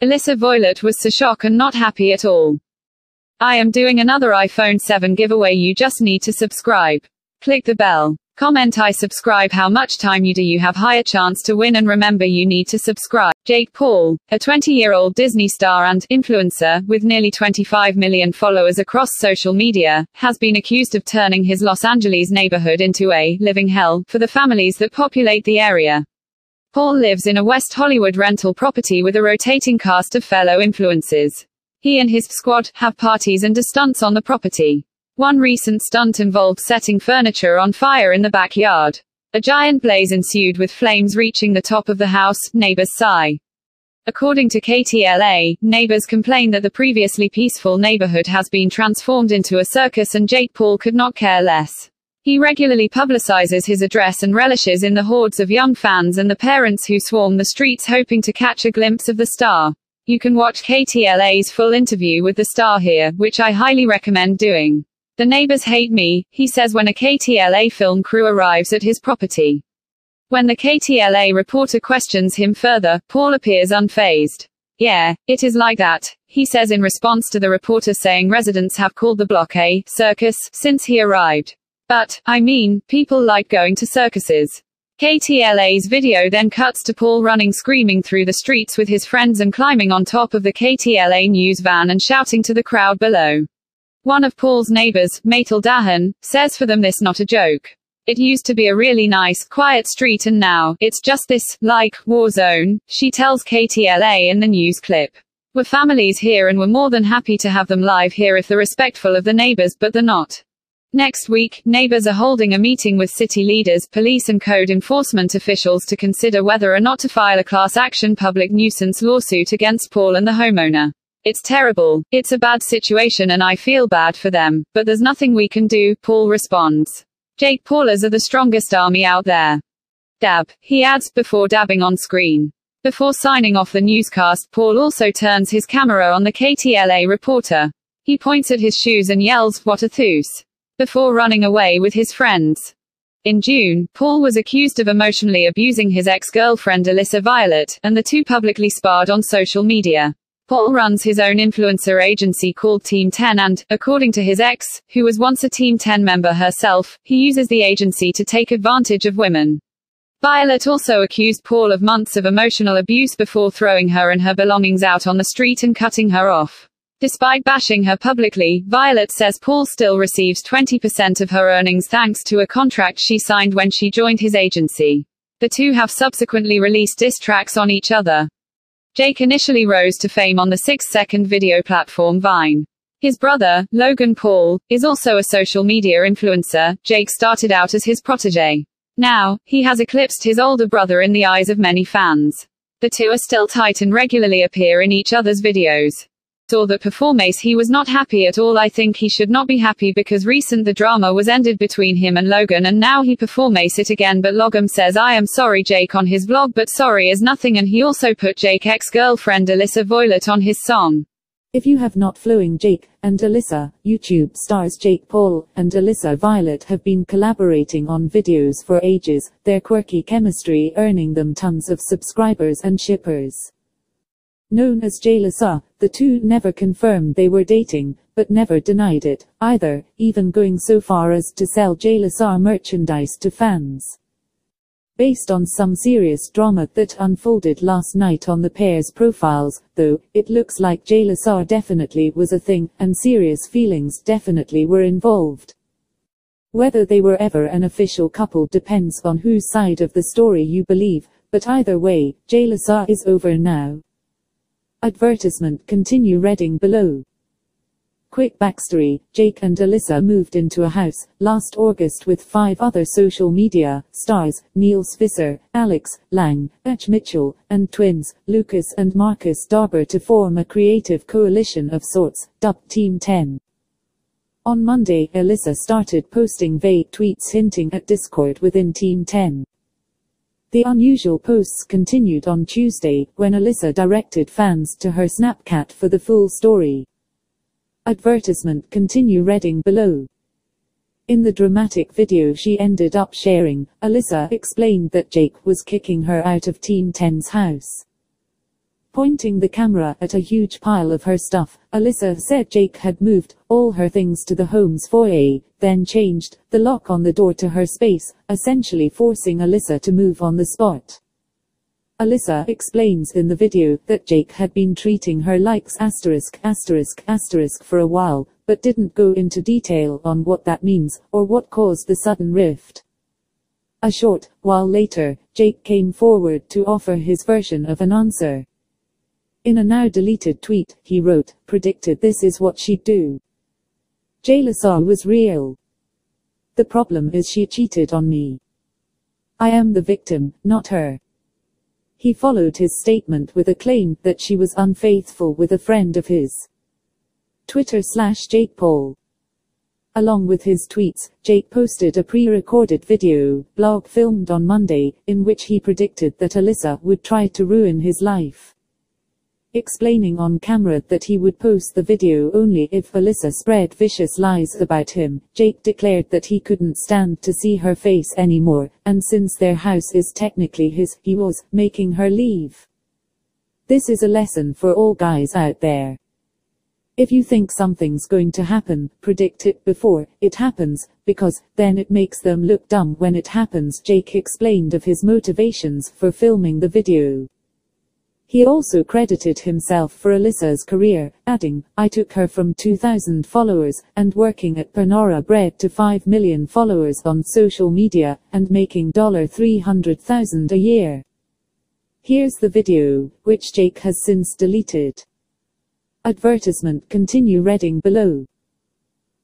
Alisaa Voilet was so shocked and not happy at all. I am doing another iPhone 7 giveaway. You just need to subscribe. Click the bell. Comment I subscribe. How much time do you have higher chance to win, and remember you need to subscribe. Jake Paul, a 20-year-old Disney star and influencer with nearly 25 million followers across social media, has been accused of turning his Los Angeles neighborhood into a living hell for the families that populate the area. Paul lives in a West Hollywood rental property with a rotating cast of fellow influencers. He and his squad have parties and do stunts on the property. One recent stunt involved setting furniture on fire in the backyard. A giant blaze ensued with flames reaching the top of the house, neighbors sigh. According to KTLA, neighbors complain that the previously peaceful neighborhood has been transformed into a circus, and Jake Paul could not care less. He regularly publicizes his address and relishes in the hordes of young fans and the parents who swarm the streets hoping to catch a glimpse of the star. You can watch KTLA's full interview with the star here, which I highly recommend doing. The neighbors hate me, he says when a KTLA film crew arrives at his property. When the KTLA reporter questions him further, Paul appears unfazed. Yeah, it is like that, he says in response to the reporter saying residents have called the block a circus since he arrived. But, I mean, people like going to circuses. KTLA's video then cuts to Paul running screaming through the streets with his friends and climbing on top of the KTLA news van and shouting to the crowd below. One of Paul's neighbors, Matel Dahan, says for them this not a joke. It used to be a really nice, quiet street and now, it's just this, like, war zone, she tells KTLA in the news clip. We're families here and we're more than happy to have them live here if they're respectful of the neighbors, but they're not. Next week, neighbors are holding a meeting with city leaders, police and code enforcement officials to consider whether or not to file a class action public nuisance lawsuit against Paul and the homeowner. It's terrible, it's a bad situation and I feel bad for them, but there's nothing we can do, Paul responds. Jake Paulers are the strongest army out there. Dab, he adds, before dabbing on screen. Before signing off the newscast, Paul also turns his camera on the KTLA reporter. He points at his shoes and yells, "What a thoos," before running away with his friends. In June, Paul was accused of emotionally abusing his ex-girlfriend Alisaa Voilet, and the two publicly sparred on social media. Paul runs his own influencer agency called Team 10 and, according to his ex, who was once a Team 10 member herself, he uses the agency to take advantage of women. Voilet also accused Paul of months of emotional abuse before throwing her and her belongings out on the street and cutting her off. Despite bashing her publicly, Voilet says Paul still receives 20% of her earnings thanks to a contract she signed when she joined his agency. The two have subsequently released diss tracks on each other. Jake initially rose to fame on the 6-second video platform Vine. His brother, Logan Paul, is also a social media influencer. Jake started out as his protege. Now, he has eclipsed his older brother in the eyes of many fans. The two are still tight and regularly appear in each other's videos. Saw that performance he was not happy at all. I think he should not be happy because recent the drama was ended between him and Logan and now he performace it again, but Logan says I am sorry Jake on his vlog, but sorry is nothing, and he also put Jake ex-girlfriend Alisaa Voilet on his song. If you have not following Jake and Alisaa, YouTube stars Jake Paul and Alisaa Voilet have been collaborating on videos for ages, their quirky chemistry earning them tons of subscribers and shippers. Known as Alisaa, the two never confirmed they were dating, but never denied it, either, even going so far as to sell Alisaa merchandise to fans. Based on some serious drama that unfolded last night on the pair's profiles, though, it looks like Alisaa definitely was a thing, and serious feelings definitely were involved. Whether they were ever an official couple depends on whose side of the story you believe, but either way, Alisaa is over now. Advertisement continue reading below. Quick backstory, Jake and Alisaa moved into a house last August with 5 other social media stars, Niels Visser, Alex Lang, H. Mitchell, and twins, Lucas and Marcus Darber, to form a creative coalition of sorts, dubbed Team 10. On Monday, Alisaa started posting vague tweets hinting at discord within Team 10. The unusual posts continued on Tuesday, when Alisaa directed fans to her Snapchat for the full story. Advertisement continue reading below. In the dramatic video she ended up sharing, Alisaa explained that Jake was kicking her out of Team 10's house. Pointing the camera at a huge pile of her stuff, Alisaa said Jake had moved all her things to the home's foyer, then changed the lock on the door to her space, essentially forcing Alisaa to move on the spot. Alisaa explains in the video that Jake had been treating her like **** for a while, but didn't go into detail on what that means, or what caused the sudden rift. A short while later, Jake came forward to offer his version of an answer. In a now-deleted tweet, he wrote, "Predicted this is what she'd do. Alisaa was real. The problem is she cheated on me. I am the victim, not her." He followed his statement with a claim that she was unfaithful with a friend of his. Twitter/Jake Paul. Along with his tweets, Jake posted a pre-recorded video blog filmed on Monday, in which he predicted that Alisaa would try to ruin his life. Explaining on camera that he would post the video only if Alisaa spread vicious lies about him, Jake declared that he couldn't stand to see her face anymore, and since their house is technically his, he was making her leave. This is a lesson for all guys out there. If you think something's going to happen, predict it before it happens, because then it makes them look dumb when it happens. Jake explained of his motivations for filming the video. He also credited himself for Alisaa's career, adding, "I took her from 2,000 followers, and working at Panera Bread to 5 million followers on social media, and making $300,000 a year." Here's the video, which Jake has since deleted. Advertisement continue reading below.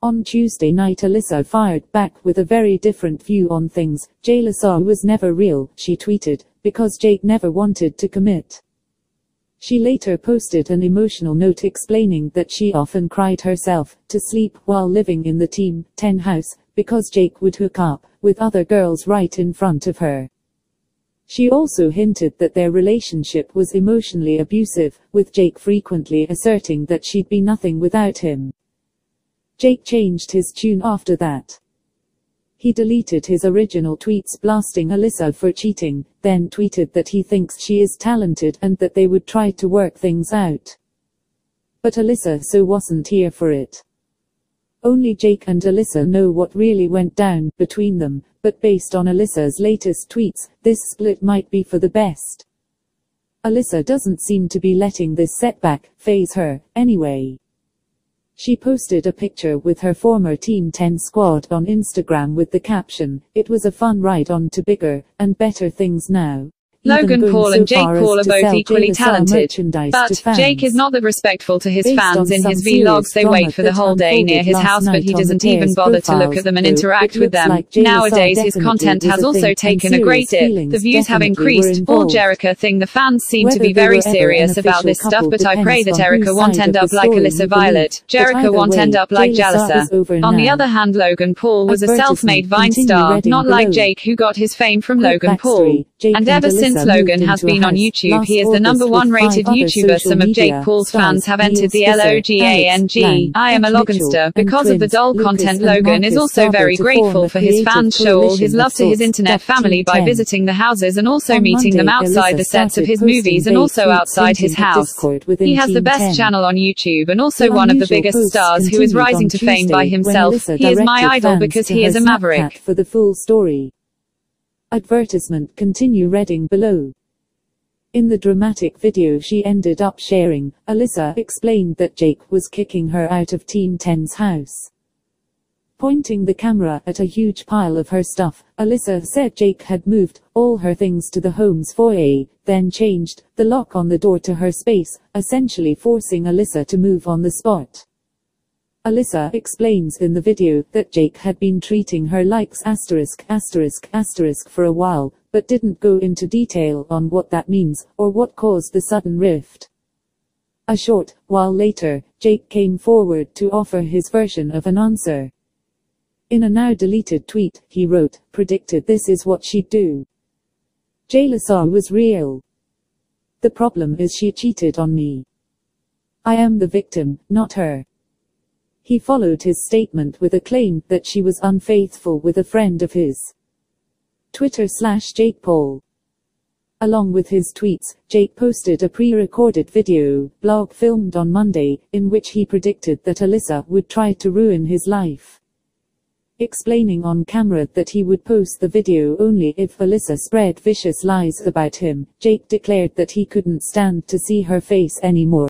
On Tuesday night, Alisaa fired back with a very different view on things. "Alisaa was never real," she tweeted, "because Jake never wanted to commit." She later posted an emotional note explaining that she often cried herself to sleep while living in the Team 10 house, because Jake would hook up with other girls right in front of her. She also hinted that their relationship was emotionally abusive, with Jake frequently asserting that she'd be nothing without him. Jake changed his tune after that. He deleted his original tweets blasting Alisaa for cheating, then tweeted that he thinks she is talented and that they would try to work things out. But Alisaa wasn't here for it. Only Jake and Alisaa know what really went down between them, but based on Alisaa's latest tweets, this split might be for the best. Alisaa doesn't seem to be letting this setback faze her, anyway. She posted a picture with her former Team 10 squad on Instagram with the caption, "It was a fun ride on to bigger and better things now." Logan Paul and Jake Paul are both equally talented, but Jake is not that respectful to his fans. In his vlogs they wait for the whole day near his house, but he doesn't even bother to look at them and interact with them. Nowadays his content has also taken a great dip. The views have increased. All Jerica thing, the fans seem to be very serious about this stuff, but I pray that Erica won't end up like Alisaa Voilet. Jerica won't end up like Alisaa. On the other hand, Logan Paul was a self-made Vine star, not like Jake, who got his fame from Logan Paul. And ever since Logan has been on YouTube, he is the #1 rated YouTuber. Some of Jake Paul's fans have entered the LOGANG. I am a Loganster. Because of the dull content, Logan is also very grateful for his fans show all his love to his internet family by visiting the houses and also meeting them outside the sets of his movies and also outside his house. He has the best channel on YouTube and also one of the biggest stars who is rising to fame by himself. He is my idol because he is a maverick. For the full story. Advertisement continue reading below. In the dramatic video she ended up sharing, Alisaa explained that Jake was kicking her out of Team 10's house. Pointing the camera at a huge pile of her stuff, Alisaa said Jake had moved all her things to the home's foyer, then changed the lock on the door to her space, essentially forcing Alisaa to move on the spot. Alisaa explains in the video that Jake had been treating her like **** for a while, but didn't go into detail on what that means, or what caused the sudden rift. A short while later, Jake came forward to offer his version of an answer. In a now-deleted tweet, he wrote, "Predicted this is what she'd do. Alisaa was real. The problem is she cheated on me. I am the victim, not her." He followed his statement with a claim that she was unfaithful with a friend of his. Twitter/Jake Paul. Along with his tweets, Jake posted a pre-recorded video blog filmed on Monday, in which he predicted that Alisaa would try to ruin his life. Explaining on camera that he would post the video only if Alisaa spread vicious lies about him, Jake declared that he couldn't stand to see her face anymore.